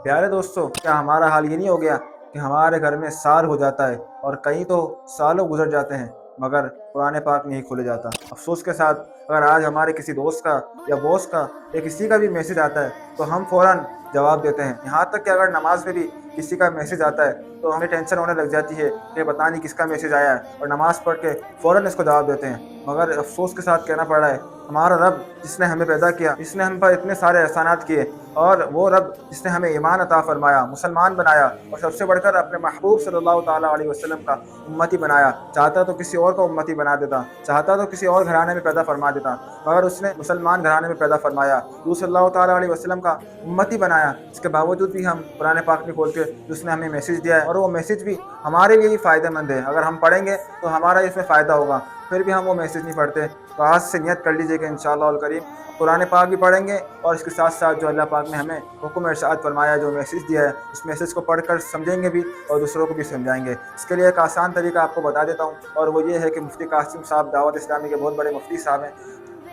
پیارے دوستو، کیا ہمارا حال یہ نہیں ہو گیا کہ ہمارے گھر میں سال ہو جاتا ہے اور کئی تو سالوں گزر جاتے ہیں مگر قرآن پاک نہیں کھولے جاتا؟ افسوس کے ساتھ اگر آج ہمارے کسی دوست کا یا باس کا یا کسی کا بھی میسج آتا ہے تو ہم فوراً جواب دیتے ہیں، یہاں تک کہ اگر نماز میں بھی کسی کا میسج آتا ہے تو ہمیں ٹینشن ہونے لگ جاتی ہے کہ پتہ نہیں کس کا میسج آیا ہے، اور نماز پڑھ کے فوراً اس کو جواب دیتے ہیں۔ مگر افسوس کے ساتھ کہنا پڑ رہا ہے، ہمارا رب جس نے ہمیں پیدا کیا، جس نے ہم پر اتنے سارے احسانات کیے، اور وہ رب جس نے ہمیں ایمان عطا فرمایا، مسلمان بنایا، اور سب سے بڑھ کر اپنے محبوب صلی اللہ تعالیٰ علیہ وسلم کا امتی بنایا، چاہتا تو کسی اور کو امتی بنا دیتا، چاہتا تو کسی اور گھرانے میں پیدا فرما دیتا، مگر اس نے مسلمان گھرانے میں پیدا فرمایا، حضور صلی اللہ تعالیٰ علیہ وسلم کا امتی بنایا۔ اس کے باوجود بھی ہم قرآن پاک نہیں کھولتے جو اس نے ہمیں میسج دیا ہے، اور وہ میسج بھی ہمارے لیے ہی فائدہ مند ہے، اگر ہم پڑھیں گے تو ہمارا اس میں فائدہ ہوگا، پھر بھی ہم وہ میسج نہیں پڑھتے۔ تو آج سے نیت کر لیجئے کہ انشاءاللہ الکریم قرآن پاک بھی پڑھیں گے، اور اس کے ساتھ ساتھ جو اللہ پاک نے ہمیں حکم ارشاد فرمایا، جو میسج دیا ہے، اس میسج کو پڑھ کر سمجھیں گے بھی اور دوسروں کو بھی سمجھائیں گے۔ اس کے لیے ایک آسان طریقہ آپ کو بتا دیتا ہوں، اور وہ یہ ہے کہ مفتی قاسم صاحب دعوت اسلامی کے بہت بڑے مفتی صاحب ہیں،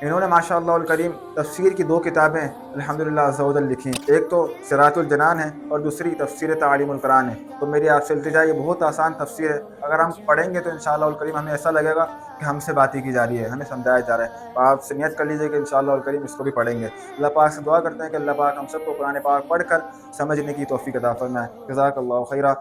انہوں نے ماشاءاللہ الکریم تفسیر کی 2 کتابیں الحمدللہ عز و جل لکھی ہیں، ایک تو صراط الجنان ہے اور دوسری تفسیر تعلیم القرآن ہے۔ تو میری آپ سے التجا، یہ بہت آسان تفسیر ہے، اگر ہم پڑھیں گے تو انشاءاللہ الکریم ہمیں ایسا لگے گا کہ ہم سے باتیں کی جا رہی ہے، ہمیں سمجھایا جا رہا ہے۔ تو آپ سے نیت کر لیجئے کہ انشاءاللہ الکریم اس کو بھی پڑھیں گے۔ اللہ پاک سے دعا کرتے ہیں کہ اللہ پاک ہم سب کو قرآن پاک پڑھ کر سمجھنے کی توفیق عطا فرمائے۔ جزاک اللہ خیرہ۔